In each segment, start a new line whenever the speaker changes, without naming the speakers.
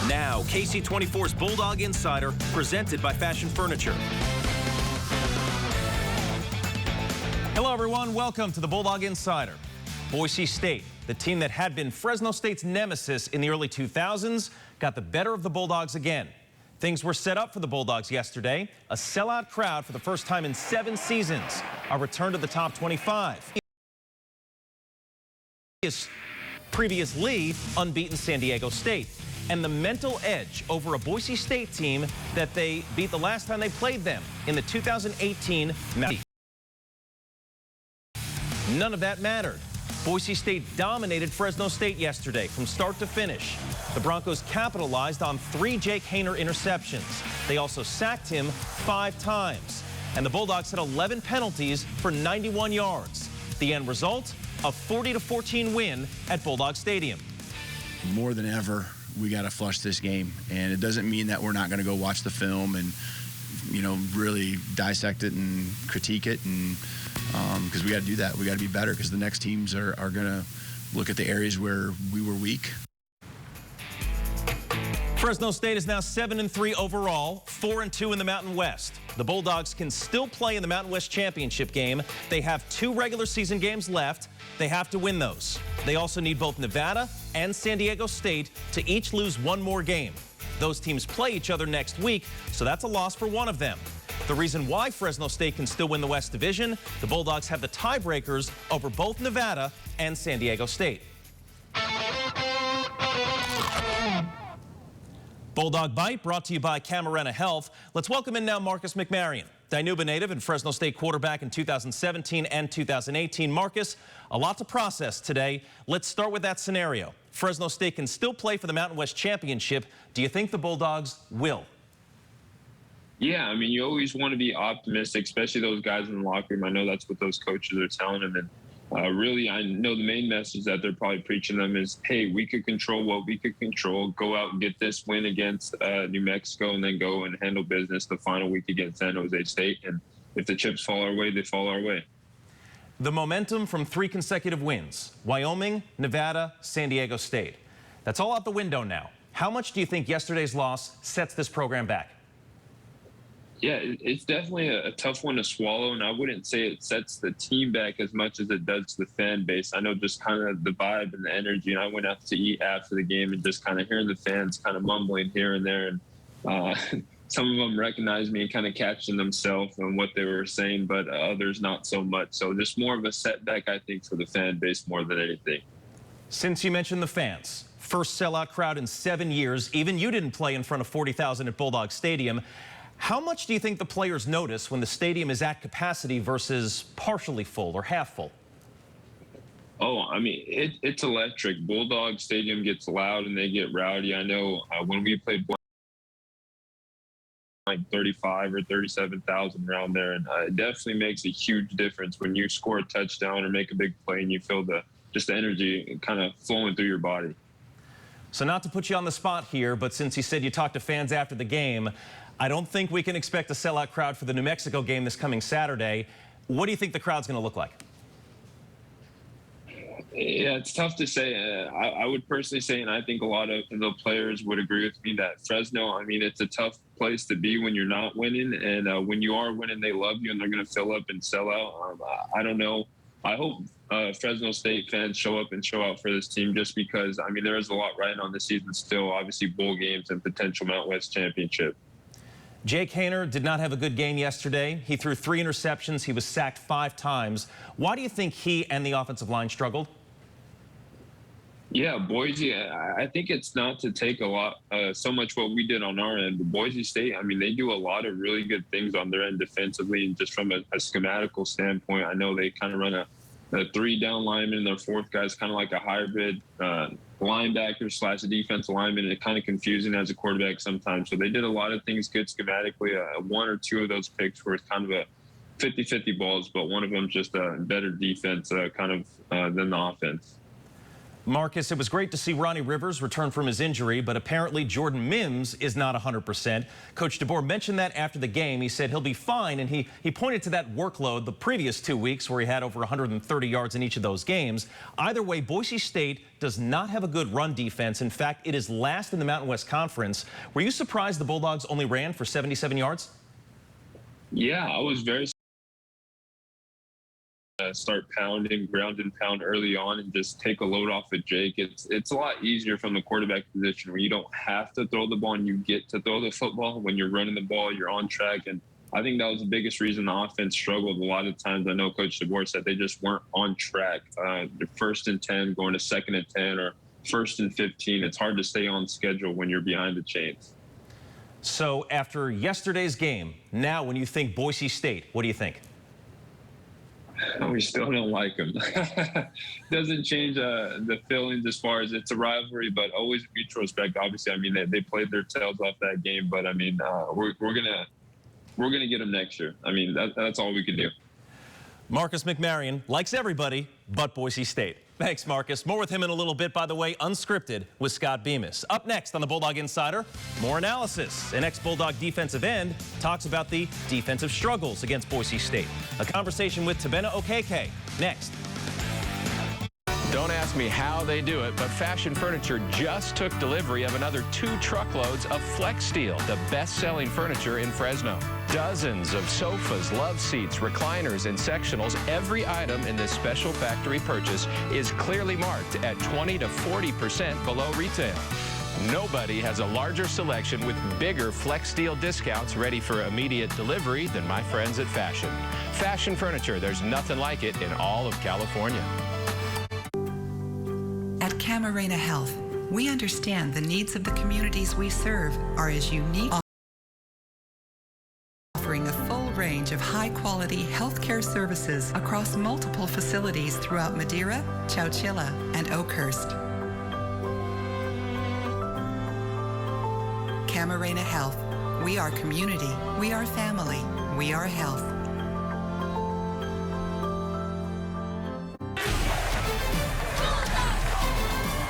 Now, KC24's Bulldog Insider, presented by Fashion Furniture. Hello, everyone. Welcome to the Bulldog Insider. Boise State, the team that had been Fresno State's nemesis in the early 2000s, got the better of the Bulldogs again. Things were set up for the Bulldogs yesterday. A sellout crowd for the first time in 7 seasons. A return to the top 25. Previously unbeaten San Diego State. And the mental edge over a Boise State team that they beat the last time they played them in the 2018 match. None of that mattered. Boise State dominated Fresno State yesterday from start to finish. The Broncos capitalized on 3 Jake Haener interceptions. They also sacked him 5 times. And the Bulldogs had 11 penalties for 91 yards. The end result, a 40-14 win at Bulldog Stadium.
More than ever, we got to flush this game, and it doesn't mean that we're not going to go watch the film and, you know, really dissect it and critique it, and because we got to do that. We got to be better because the next teams are going to look at the areas where we were weak.
Fresno State is now 7-3 overall, 4-2 in the Mountain West. The Bulldogs can still play in the Mountain West Championship game. They have 2 regular season games left. They have to win those. They also need both Nevada and San Diego State to each lose 1 more game. Those teams play each other next week, so that's a loss for one of them. The reason why Fresno State can still win the West Division, the Bulldogs have the tiebreakers over both Nevada and San Diego State. Bulldog Bite brought to you by Camarena Health. Let's welcome in now Marcus McMarion, Dinuba native and Fresno State quarterback in 2017 and 2018. Marcus, a lot to process today. Let's start with that scenario. Fresno State can still play for the Mountain West Championship. Do you think the Bulldogs will?
Yeah, I mean, you always want to be optimistic, especially those guys in the locker room. I know that's what those coaches are telling them. And really, I know the main message that they're probably preaching them is, hey, we could control what we could control. Go out and get this win against New Mexico, and then go and handle business the final week against San Jose State. And if the chips fall our way, they fall our way.
The momentum from 3 consecutive wins, Wyoming, Nevada, San Diego State. That's all out the window now. How much do you think yesterday's loss sets this program back?
Yeah, it's definitely a tough one to swallow, and I wouldn't say it sets the team back as much as it does the fan base. I know just kind of the vibe and the energy, and I went out to eat after the game and just kind of hearing the fans kind of mumbling here and there, and some of them recognized me and kind of catching themselves and what they were saying, but others not so much. So just more of a setback, I think, for the fan base more than anything.
Since you mentioned the fans, first sellout crowd in 7 years, even you didn't play in front of 40,000 at Bulldog Stadium. How much do you think the players notice when the stadium is at capacity versus partially full or half full?
Oh, I mean, it's electric. Bulldog Stadium gets loud and they get rowdy. I know when we played like 35 or 37,000 around there, and it definitely makes a huge difference when you score a touchdown or make a big play and you feel just the energy kind of flowing through your body.
So not to put you on the spot here, but since you said you talked to fans after the game, I don't think we can expect a sellout crowd for the New Mexico game this coming Saturday. What do you think the crowd's going to look like?
Yeah, it's tough to say. I would personally say, and I think a lot of the players would agree with me, that Fresno, I mean, it's a tough place to be when you're not winning. And when you are winning, they love you and they're going to fill up and sell out. I don't know. I hope Fresno State fans show up and show out for this team, just because, I mean, there is a lot riding on the season still, obviously bowl games and potential Mountain West Championship.
Jake Haener did not have a good game yesterday. He threw 3 interceptions. He was sacked 5 times. Why do you think he and the offensive line struggled?
Yeah, Boise, I think it's not to take a lot, so much what we did on our end. But Boise State, I mean, they do a lot of really good things on their end defensively, and just from a schematical standpoint, I know they kind of run a 3-down lineman, and their 4th guy is kind of like a hybrid linebacker / a defensive lineman, and it's kind of confusing as a quarterback sometimes. So they did a lot of things good schematically. 1 or 2 of those picks were kind of a 50-50 balls, but one of them just a better defense than the offense.
Marcus, it was great to see Ronnie Rivers return from his injury, but apparently Jordan Mims is not 100%. Coach DeBoer mentioned that after the game. He said he'll be fine, and he pointed to that workload the previous 2 weeks where he had over 130 yards in each of those games. Either way, Boise State does not have a good run defense. In fact, it is last in the Mountain West Conference. Were you surprised the Bulldogs only ran for 77 yards?
Yeah, I was very start pounding, ground and pound early on and just take a load off of Jake. It's a lot easier from the quarterback position where you don't have to throw the ball and you get to throw the football. When you're running the ball, you're on track. And I think that was the biggest reason the offense struggled a lot of times. I know Coach DeBoer said they just weren't on track. The 1st and 10 going to 2nd and 10 or 1st and 15. It's hard to stay on schedule when you're behind the chains.
So after yesterday's game, now when you think Boise State, what do you think?
We still don't like them. Doesn't change the feelings as far as it's a rivalry, but always mutual respect. Obviously, I mean they played their tails off that game, but I mean we're gonna get them next year. I mean that's all we can do.
Marcus McMarion likes everybody but Boise State. Thanks, Marcus. More with him in a little bit, by the way, unscripted with Scott Bemis. Up next on the Bulldog Insider, more analysis. An ex-Bulldog defensive end talks about the defensive struggles against Boise State. A conversation with Tabena Okeke next.
Don't ask me how they do it, but Fashion Furniture just took delivery of another 2 truckloads of Flex Steel, the best-selling furniture in Fresno. Dozens of sofas, love seats, recliners, and sectionals. Every item in this special factory purchase is clearly marked at 20 to 40% below retail. Nobody has a larger selection with bigger Flex Steel discounts ready for immediate delivery than my friends at Fashion. Fashion Furniture, there's nothing like it in all of California.
At Camarena Health, we understand the needs of the communities we serve are as unique, offering a full range of high-quality healthcare services across multiple facilities throughout Madeira, Chowchilla, and Oakhurst. Camarena Health. We are community. We are family. We are health.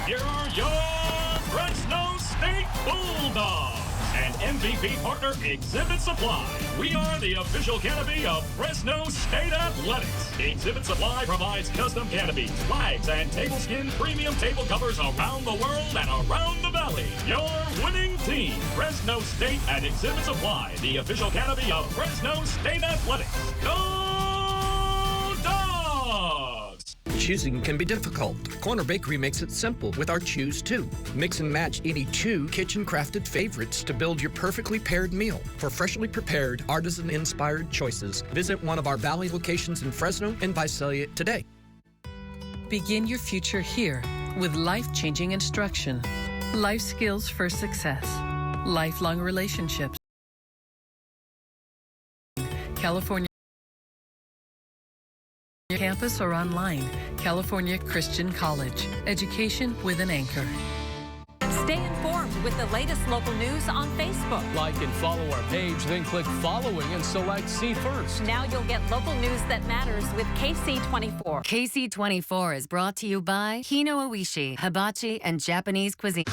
Here are your Fresno State Bulldogs and MVP partner Exhibit Supply. We are the official canopy of Fresno State Athletics. Exhibit Supply provides custom canopies, flags, and tableskin premium table covers around the world and around the valley. Your winning team, Fresno State and Exhibit Supply, the official canopy of Fresno State Athletics. Go Dogs!
Choosing can be difficult. Corner Bakery makes it simple with our Choose 2. Mix and match any 2 kitchen-crafted favorites to build your perfectly paired meal. For freshly prepared, artisan-inspired choices, visit one of our Valley locations in Fresno and Visalia today.
Begin your future here with life-changing instruction. Life skills for success. Lifelong relationships. California campus or online. California Christian College. Education with an anchor.
Stay informed with the latest local news on Facebook.
Like and follow our page, then click following and select See First.
Now you'll get local news that matters with KSEE24.
KSEE24 is brought to you by Hino Oishi, Hibachi, and Japanese cuisine.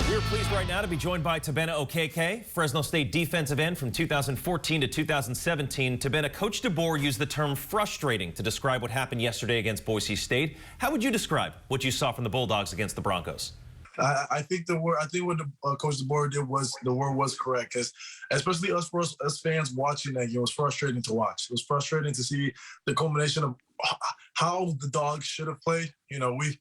We're pleased right now to be joined by Tabena Okeke, Fresno State defensive end from 2014 to 2017. Tabena, Coach DeBoer used the term frustrating to describe what happened yesterday against Boise State. How would you describe what you saw from the Bulldogs against the Broncos?
I think what Coach DeBoer did was the word was correct, because especially us fans watching that game, it was frustrating to watch. It was frustrating to see the culmination of how the Dogs should have played. You know, we've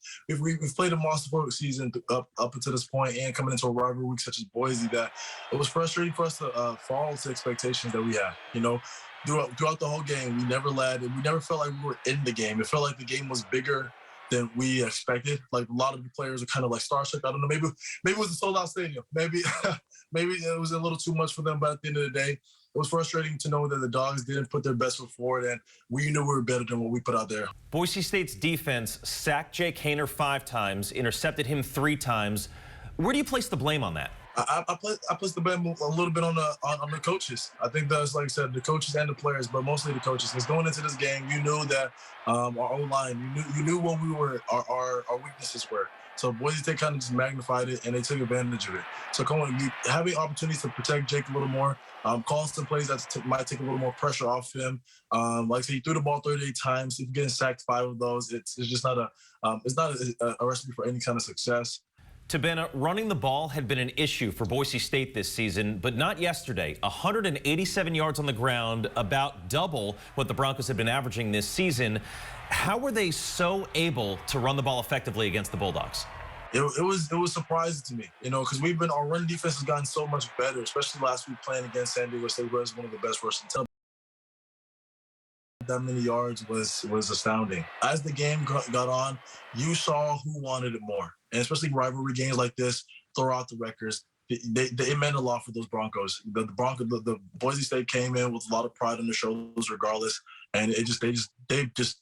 played a monster season up until this point, and coming into a rivalry week such as Boise, that it was frustrating for us to fall to expectations that we had. You know, throughout the whole game, we never led, and we never felt like we were in the game. It felt like the game was bigger than we expected. Like a lot of the players are kind of like starstruck. I don't know. Maybe it was a sold-out stadium. Maybe it was a little too much for them. But at the end of the day, it was frustrating to know that the Dogs didn't put their best foot forward, and we knew we were better than what we put out there.
Boise State's defense sacked Jake Haener 5 times, intercepted him 3 times. Where do you place the blame on that?
I put the blame a little bit on the coaches. I think that's, like I said, the coaches and the players, but mostly the coaches. Because going into this game, you knew that our O-line, you knew what our weaknesses were. So Boise State kind of just magnified it, and they took advantage of it. So having opportunities to protect Jake a little more, calling some plays that might take a little more pressure off him. Like I said, he threw the ball 38 times. If you're getting sacked 5 of those, it's just not a recipe for any kind of success.
Tabena, running the ball had been an issue for Boise State this season, but not yesterday. 187 yards on the ground, about double what the Broncos had been averaging this season. How were they so able to run the ball effectively against the Bulldogs?
It was surprising to me, because our run defense has gotten so much better, especially last week playing against San Diego State, who was one of the best rushing teams. That many yards was astounding. As the game got on, you saw who wanted it more, and especially rivalry games like this, throw out the records. It meant a lot for those Broncos. The Boise State came in with a lot of pride on their shoulders, regardless, and they just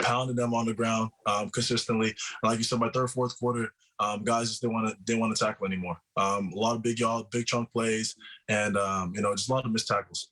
pounded them on the ground consistently. And like you said, by third, fourth quarter, guys just didn't want to tackle anymore. A lot of big chunk plays, and just a lot of missed tackles.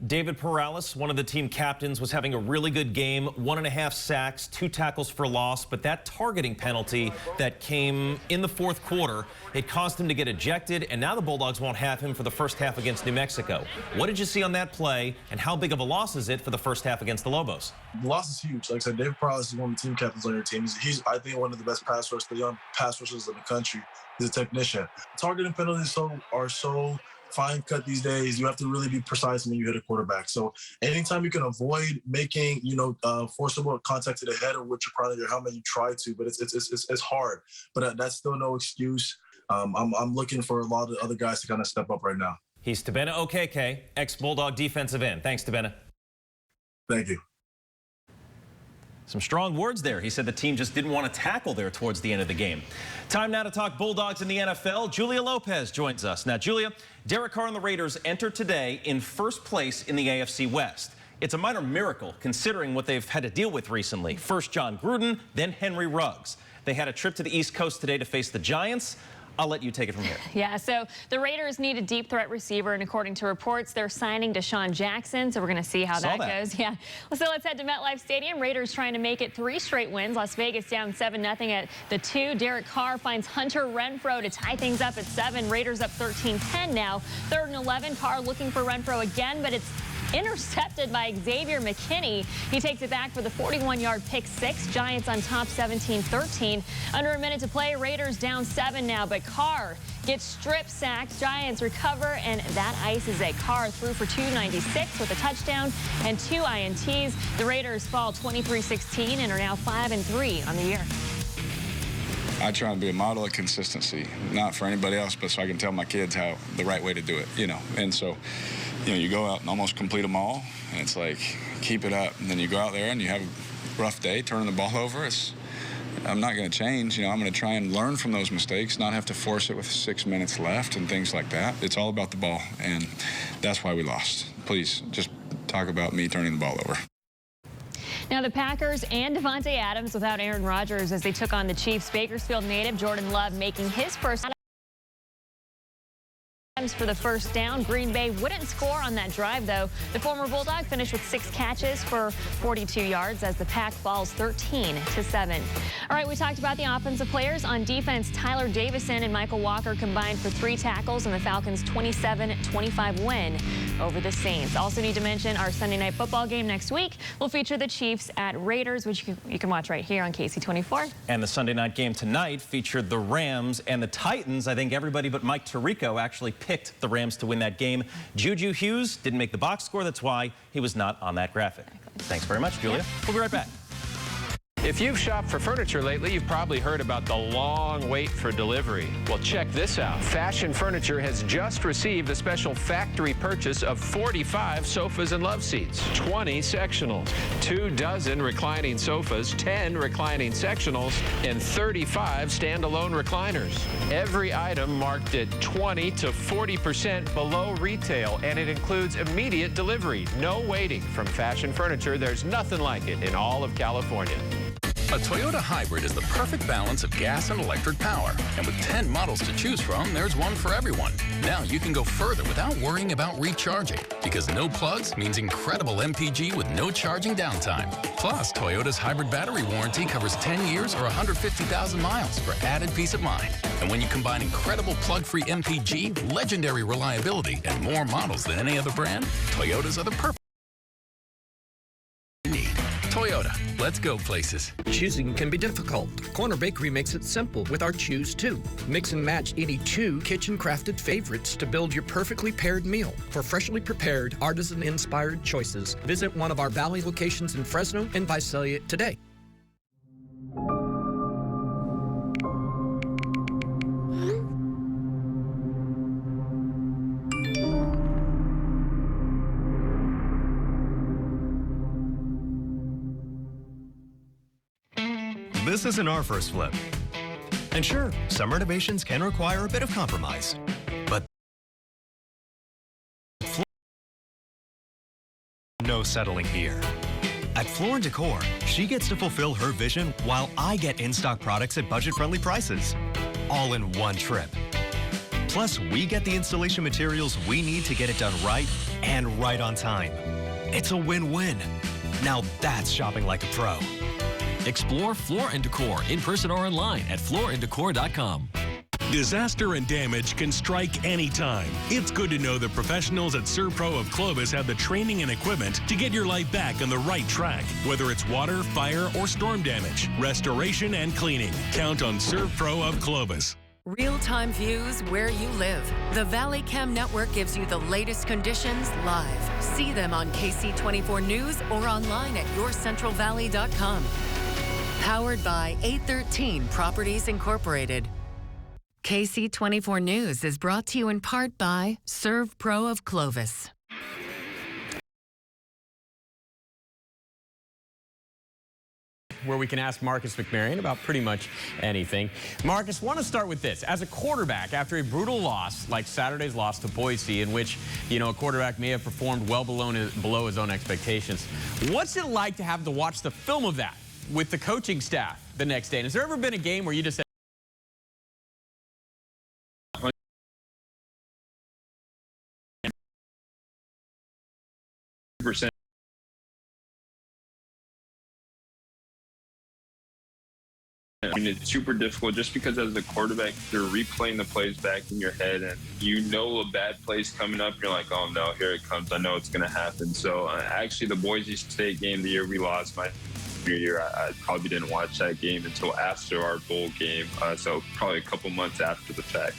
David Perales, one of the team captains, was having a really good game, 1.5 sacks, 2 tackles for loss, but that targeting penalty that came in the fourth quarter, it caused him to get ejected, and now the Bulldogs won't have him for the first half against New Mexico. What did you see on that play, and how big of a loss is it for the first half against the Lobos?
The loss is huge. Like I said, David Perales is one of the team captains on your team. He's I think, one of the best the young pass rushers in the country. He's a technician. Targeting penalties are so fine cut these days. You have to really be precise when you hit a quarterback. So anytime you can avoid making, forcible contact to the head or with your part of your helmet, you try to, but it's hard. But that's still no excuse. I'm looking for a lot of other guys to kind of step up right now.
He's Tabena Okeke, ex-Bulldog defensive end. Thanks, Tabena.
Thank you.
Some strong words there. He said the team just didn't want to tackle there towards the end of the game. Time now to talk Bulldogs in the NFL. Julia Lopez joins us. Now, Julia, Derek Carr and the Raiders entered today in first place in the AFC West. It's a minor miracle considering what they've had to deal with recently. First John Gruden, then Henry Ruggs. They had a trip to the East Coast today to face the Giants. I'll let you take it from here.
Yeah, so the Raiders need a deep threat receiver, and according to reports, they're signing Deshaun Jackson, so we're going to see how that goes. Yeah. Well, so let's head to MetLife Stadium. Raiders trying to make it 3 straight wins. Las Vegas down 7-0 at the 2. Derek Carr finds Hunter Renfrow to tie things up at 7. Raiders up 13-10 now. 3rd and 11. Carr looking for Renfrow again, but it's intercepted by Xavier McKinney. He takes it back for the 41-yard pick 6. Giants on top 17-13. Under a minute to play. Raiders down 7 now, but Carr gets strip sacked. Giants recover, and that ices it. Carr threw for 296 with a touchdown and 2 INTs. The Raiders fall 23-16 and are now 5-3 on the year.
I try to be a model of consistency, not for anybody else, but so I can tell my kids how the right way to do it, And so, you go out and almost complete them all, and it's like, keep it up. And then you go out there and you have a rough day, turning the ball over. I'm not going to change. I'm going to try and learn from those mistakes, not have to force it with 6 minutes left and things like that. It's all about the ball, and that's why we lost. Please, just talk about me turning the ball over.
Now the Packers and Devontae Adams without Aaron Rodgers as they took on the Chiefs. Bakersfield native Jordan Love making his first for the first down. Green Bay wouldn't score on that drive, though. The former Bulldog finished with 6 catches for 42 yards as the Pack falls 13-7. All right, we talked about the offensive players. On defense, Tyler Davison and Michael Walker combined for 3 tackles in the Falcons' 27-25 win over the Saints. Also need to mention our Sunday night football game next week will feature the Chiefs at Raiders, which you can watch right here on KSEE 24.
And the Sunday night game tonight featured the Rams and the Titans. I think everybody but Mike Tirico actually picked the Rams to win that game. Juju Hughes didn't make the box score. That's why he was not on that graphic. Thanks very much, Julia. We'll be right back.
If you've shopped for furniture lately, you've probably heard about the long wait for delivery. Well, check this out. Fashion Furniture has just received a special factory purchase of 45 sofas and love seats, 20 sectionals, 24 reclining sofas, 10 reclining sectionals, and 35 standalone recliners. Every item marked at 20 to 40% below retail, and it includes immediate delivery. No waiting. From Fashion Furniture, there's nothing like it in all of California.
A Toyota hybrid is the perfect balance of gas and electric power. And with 10 models to choose from, there's one for everyone. Now you can go further without worrying about recharging, because no plugs means incredible MPG with no charging downtime. Plus, Toyota's hybrid battery warranty covers 10 years or 150,000 miles for added peace of mind. And when you combine incredible plug-free MPG, legendary reliability, and more models than any other brand, Toyotas are the perfect need. Toyota, let's go places.
Choosing can be difficult. Corner Bakery makes it simple with our Choose 2. Mix and match any 2 kitchen-crafted favorites to build your perfectly paired meal. For freshly prepared, artisan-inspired choices, visit one of our Valley locations in Fresno and Visalia today.
This isn't our first flip. And sure, some renovations can require a bit of compromise. But no settling here. At Floor & Decor, she gets to fulfill her vision while I get in-stock products at budget-friendly prices. All in one trip. Plus, we get the installation materials we need to get it done right and right on time. It's a win-win. Now that's shopping like a pro.
Explore Floor & Decor in person or online at flooranddecor.com.
Disaster and damage can strike anytime. It's good to know the professionals at ServPro of Clovis have the training and equipment to get your life back on the right track. Whether it's water, fire, or storm damage, restoration and cleaning. Count on ServPro of Clovis.
Real-time views where you live. The Valley Cam Network gives you the latest conditions live. See them on KSEE 24 News or online at yourcentralvalley.com. Powered by 813 Properties Incorporated. KSEE 24 News is brought to you in part by ServPro of Clovis.
Where we can ask Marcus McMaryion about pretty much anything. Marcus, want to start with this. As a quarterback, after a brutal loss like Saturday's loss to Boise, in which, a quarterback may have performed well below his own expectations, what's it like to have to watch the film of that with the coaching staff the next day? And has there ever been a game where you just said,
percent? I mean, it's super difficult just because as a quarterback, you're replaying the plays back in your head and a bad play's coming up. You're like, oh no, here it comes. I know it's going to happen. So actually the Boise State game, the year we lost my junior year, I probably didn't watch that game until after our bowl game. So probably a couple months after the fact.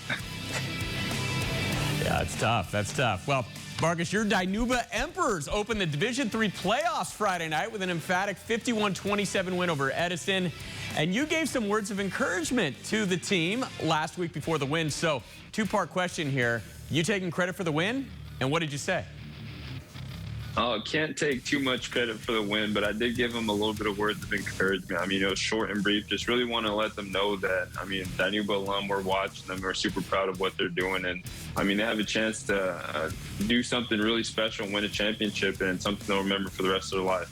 Yeah, that's tough. That's tough. Well, Marcus, your Dinuba Emperors opened the Division III playoffs Friday night with an emphatic 51-27 win over Edison. And you gave some words of encouragement to the team last week before the win. So, two-part question here. You taking credit for the win? And what did you say?
Can't take too much credit for the win, but I did give them a little bit of words of encouragement. I mean, it was short and brief. Just really want to let them know that, Dinuba alum, we're watching them. We're super proud of what they're doing. And, they have a chance to do something really special and win a championship, and something they'll remember for the rest of their life.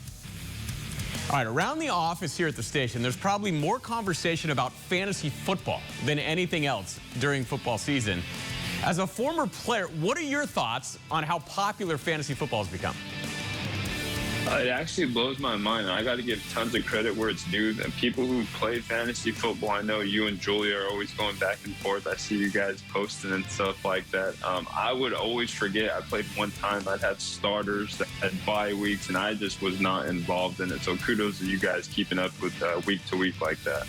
All right, around the office here at the station, there's probably more conversation about fantasy football than anything else during football season. As a former player, what are your thoughts on how popular fantasy football has become?
It actually blows my mind, and I got to give tons of credit where it's due. The people who play fantasy football, I know you and Julia are always going back and forth. I see you guys posting and stuff like that. I would always forget. I played one time. I'd have starters that had bye weeks, and I just was not involved in it. So kudos to you guys keeping up with week to week like that.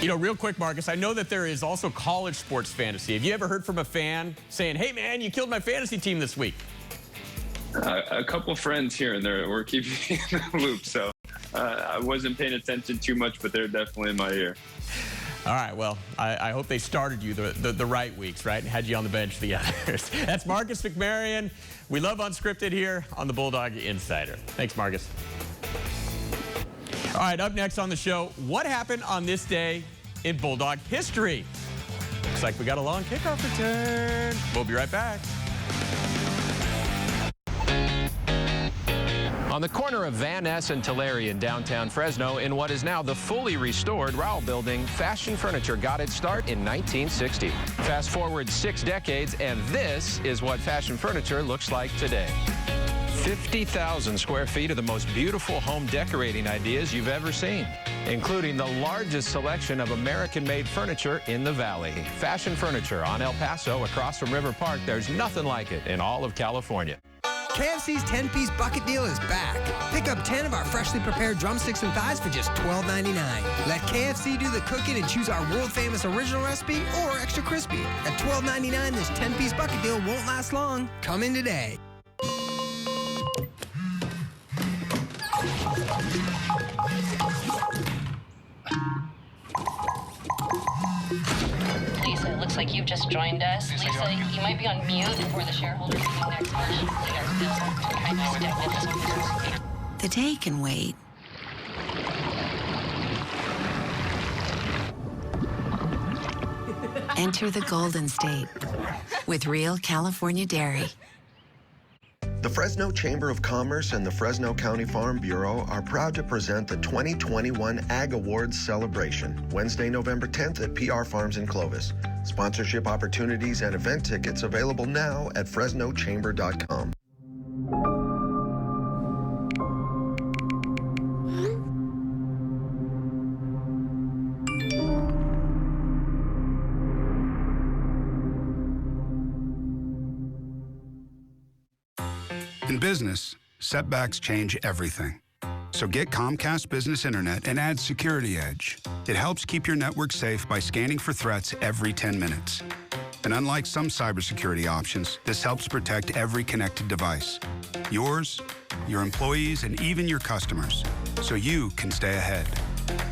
Real quick, Marcus, I know that there is also college sports fantasy. Have you ever heard from a fan saying, hey, man, you killed my fantasy team this week?
A couple friends here and there were keeping me in the loop, so I wasn't paying attention too much, but they're definitely in my ear.
All right, well, I hope they started you the right weeks, right, and had you on the bench the others. That's Marcus McMaryion. We love Unscripted here on the Bulldog Insider. Thanks, Marcus. All right, up next on the show, what happened on this day in Bulldog history? Looks like we got a long kickoff return. We'll be right back.
On the corner of Van Ness and Tulare in downtown Fresno, in what is now the fully restored Rowell Building, fashion furniture got its start in 1960. Fast forward 6 decades, and this is what fashion furniture looks like today. 50,000 square feet of the most beautiful home decorating ideas you've ever seen, including the largest selection of American-made furniture in the Valley. Fashion furniture on El Paso across from River Park. There's nothing like it in all of California.
KFC's 10-piece bucket deal is back. Pick up 10 of our freshly prepared drumsticks and thighs for just $12.99. Let KFC do the cooking and choose our world-famous original recipe or extra crispy. At $12.99, this 10-piece bucket deal won't last long. Come in today.
Lisa, it looks like you've just joined us. Lisa, you might be on mute before the shareholders meeting next month.
The day can wait. Enter the Golden State with real California dairy.
The Fresno Chamber of Commerce and the Fresno County Farm Bureau are proud to present the 2021 Ag Awards celebration, Wednesday, November 10th at PR Farms in Clovis. Sponsorship opportunities and event tickets available now at fresnochamber.com.
In business, setbacks change everything. So get Comcast Business Internet and add Security Edge. It helps keep your network safe by scanning for threats every 10 minutes. And unlike some cybersecurity options, this helps protect every connected device. Yours, your employees, and even your customers, so you can stay ahead.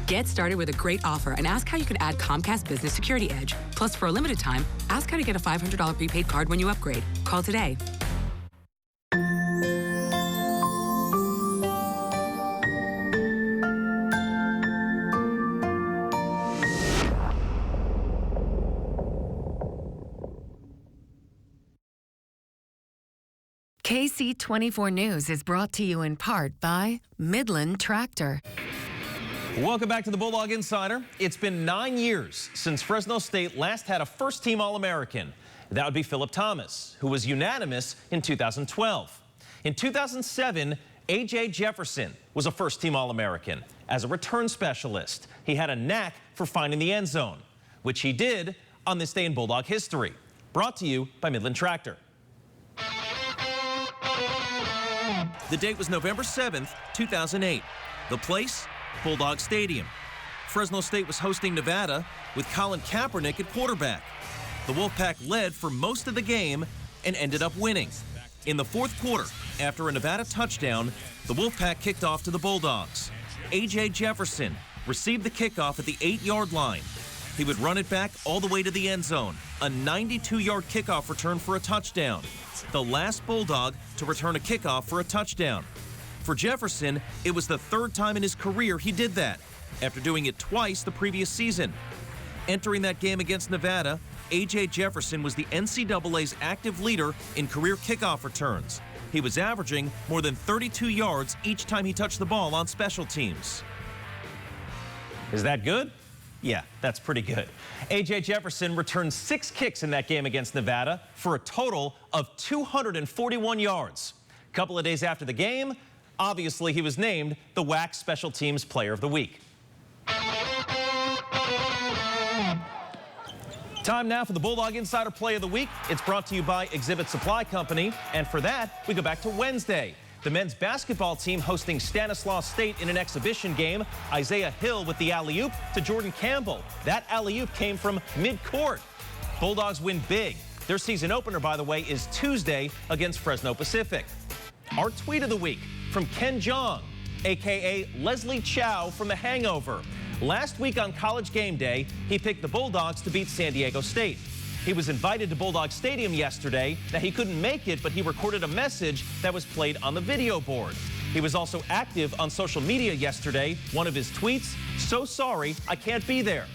Get started with a great offer and ask how you can add Comcast Business Security Edge. Plus, for a limited time, ask how to get a $500 prepaid card when you upgrade. Call today.
KSEE 24 News is brought to you in part by Midland Tractor.
Welcome back to the Bulldog Insider. It's been 9 years since Fresno State last had a first-team All-American. That would be Philip Thomas, who was unanimous in 2012. In 2007, A.J. Jefferson was a first-team All-American. As a return specialist, he had a knack for finding the end zone, which he did on this day in Bulldog history. Brought to you by Midland Tractor. The date was November 7th, 2008. The place, Bulldog Stadium. Fresno State was hosting Nevada with Colin Kaepernick at quarterback. The Wolfpack led for most of the game and ended up winning. In the fourth quarter, after a Nevada touchdown, the Wolfpack kicked off to the Bulldogs. A.J. Jefferson received the kickoff at the 8-yard line. He would run it back all the way to the end zone, a 92-yard kickoff return for a touchdown. The last Bulldog to return a kickoff for a touchdown. For Jefferson, it was the third time in his career he did that, after doing it twice the previous season. Entering that game against Nevada, A.J. Jefferson was the NCAA's active leader in career kickoff returns. He was averaging more than 32 yards each time he touched the ball on special teams. Is that good? Yeah, that's pretty good. A.J. Jefferson returned 6 kicks in that game against Nevada for a total of 241 yards. A couple of days after the game, obviously he was named the WAC Special Teams Player of the Week. Time now for the Bulldog Insider Play of the Week. It's brought to you by Exhibit Supply Company. And for that, we go back to Wednesday. The men's basketball team hosting Stanislaus State in an exhibition game. Isaiah Hill with the alley-oop to Jordan Campbell. That alley-oop came from mid-court. Bulldogs win big. Their season opener, by the way, is Tuesday against Fresno Pacific. Our tweet of the week from Ken Jong, a.k.a. Leslie Chow from The Hangover. Last week on College Game Day, he picked the Bulldogs to beat San Diego State. He was invited to Bulldog Stadium yesterday. Now, he couldn't make it, but he recorded a message that was played on the video board. He was also active on social media yesterday. One of his tweets, "So sorry, I can't be there."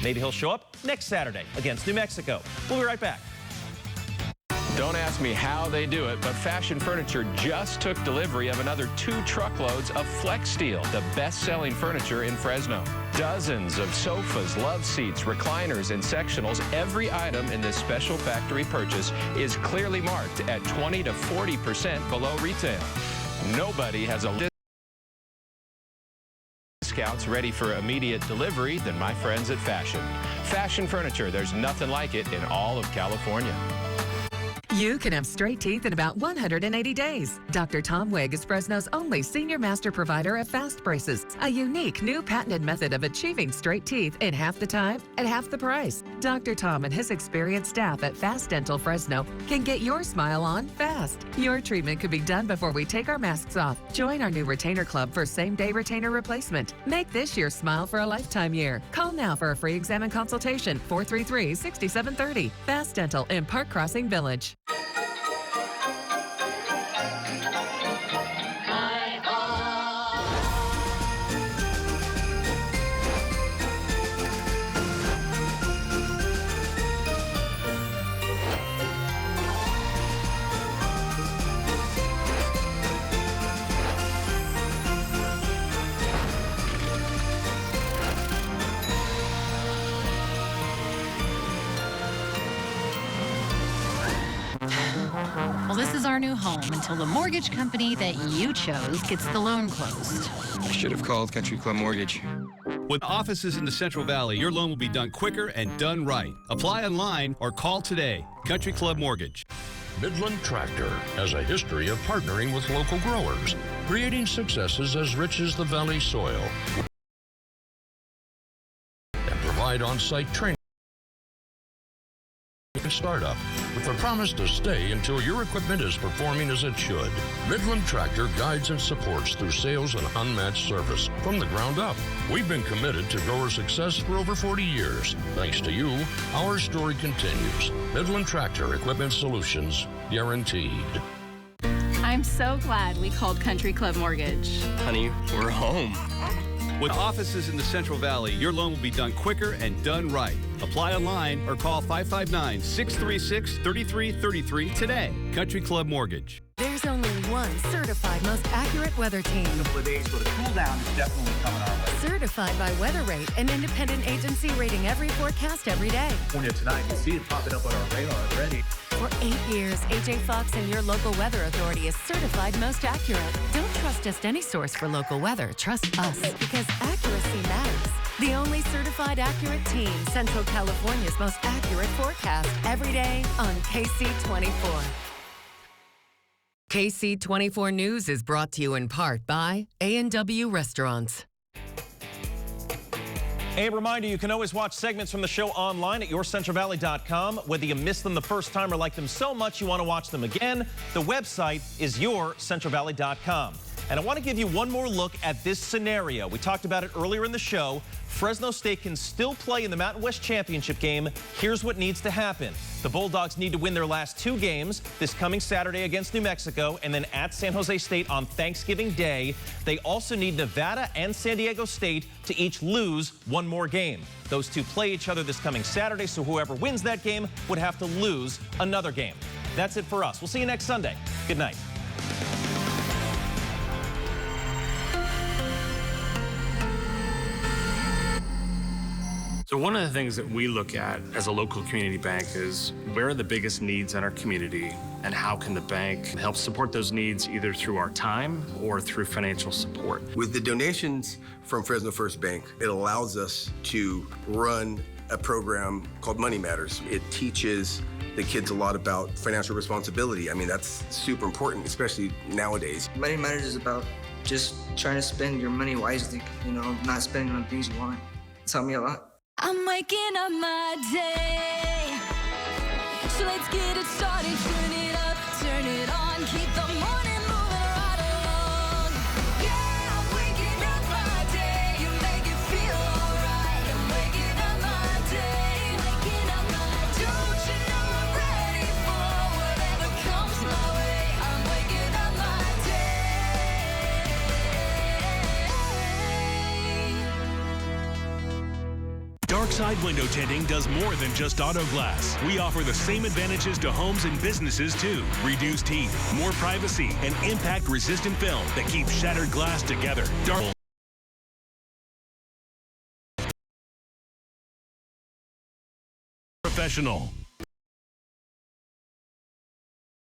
Maybe he'll show up next Saturday against New Mexico. We'll be right back.
Don't ask me how they do it, but Fashion Furniture just took delivery of another 2 truckloads of Flex Steel, the best-selling furniture in Fresno. Dozens of sofas, love seats, recliners, and sectionals. Every item in this special factory purchase is clearly marked at 20 to 40% below retail. Nobody has a list discounts ready for immediate delivery than my friends at Fashion. Fashion Furniture, there's nothing like it in all of California.
You can have straight teeth in about 180 days. Dr. Tom Wigg is Fresno's only senior master provider of fast braces, a unique new patented method of achieving straight teeth in half the time at half the price. Dr. Tom and his experienced staff at Fast Dental Fresno can get your smile on fast. Your treatment could be done before we take our masks off. Join our new retainer club for same-day retainer replacement. Make this your smile for a lifetime year. Call now for a free exam and consultation, 433-6730. Fast Dental in Park Crossing Village.
Well, this is our new home until the mortgage company that you chose gets the loan closed.
I should have called Country Club Mortgage.
With offices in the Central Valley, your loan will be done quicker and done right. Apply online or call today. Country Club Mortgage.
Midland Tractor has a history of partnering with local growers, creating successes as rich as the valley soil, and provide on-site training and startup with the promise to stay until your equipment is performing as it should. Midland Tractor guides and supports through sales and unmatched service from the ground up. We've been committed to grower success for over 40 years. Thanks to you, our story continues. Midland Tractor Equipment Solutions, guaranteed.
I'm so glad we called Country Club Mortgage.
Honey, we're home.
With offices in the Central Valley, your loan will be done quicker and done right. Apply online or call 559-636-3333 today. Country Club Mortgage.
There's only one certified most accurate weather team.
A couple of days, but a cool down is definitely coming our way.
Certified by Weather Rate, an independent agency rating every forecast every day.
Tonight, you see it popping up on our radar already.
For 8 years, AJ Fox and your local weather authority is certified most accurate. Don't trust just any source for local weather. Trust us, because accuracy matters. The only certified accurate team, Central California's most accurate forecast, every day on KC24. KC24 News is brought to you in part by A&W Restaurants.
A reminder, you can always watch segments from the show online at yourcentralvalley.com. Whether you missed them the first time or like them so much you want to watch them again, the website is yourcentralvalley.com. And I want to give you one more look at this scenario. We talked about it earlier in the show. Fresno State can still play in the Mountain West Championship game. Here's what needs to happen. The Bulldogs need to win their last 2 games this coming Saturday against New Mexico and then at San Jose State on Thanksgiving Day. They also need Nevada and San Diego State to each lose 1 more game. Those 2 play each other this coming Saturday, so whoever wins that game would have to lose another game. That's it for us. We'll see you next Sunday. Good night.
So one of the things that we look at as a local community bank is where are the biggest needs in our community and how can the bank help support those needs either through our time or through financial support.
With the donations from Fresno First Bank, it allows us to run a program called Money Matters. It teaches the kids a lot about financial responsibility. I mean, that's super important, especially nowadays.
Money Matters is about just trying to spend your money wisely, you know, not spending on things you want. It's helped me a lot.
I'm waking up my day, so let's get it started. Turn it up, turn it on, keep the morning moving right along. Yeah, I'm waking up my day, you make it feel alright. I'm waking up my day, waking up my day. Don't you know I'm ready for whatever comes my way? I'm waking up my day.
Darkside Window Tinting does more than just auto glass. We offer the same advantages to homes and businesses too. Reduced heat, more privacy, and impact-resistant film that keeps shattered glass together. Professional.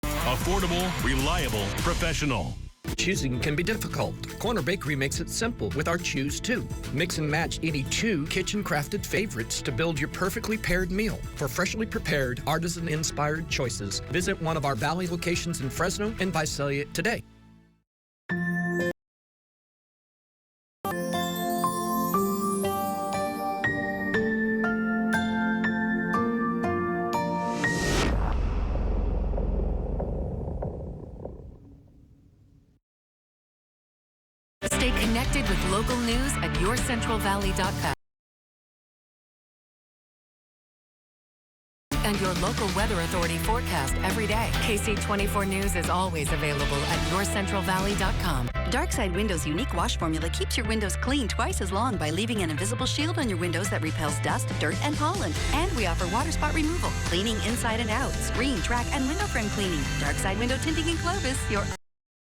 Affordable, reliable, professional.
Choosing can be difficult. Corner Bakery makes it simple with our Choose 2. Mix and match any 2 kitchen-crafted favorites to build your perfectly paired meal. For freshly prepared, artisan-inspired choices, visit one of our Valley locations in Fresno and Visalia today.
Stay connected with local news at yourcentralvalley.com. And your local weather authority forecast every day. KSEE 24 News is always available at yourcentralvalley.com.
Darkside Windows' unique wash formula keeps your windows clean twice as long by leaving an invisible shield on your windows that repels dust, dirt, and pollen. And we offer water spot removal, cleaning inside and out, screen, track, and window frame cleaning. Darkside Window Tinting in Clovis, your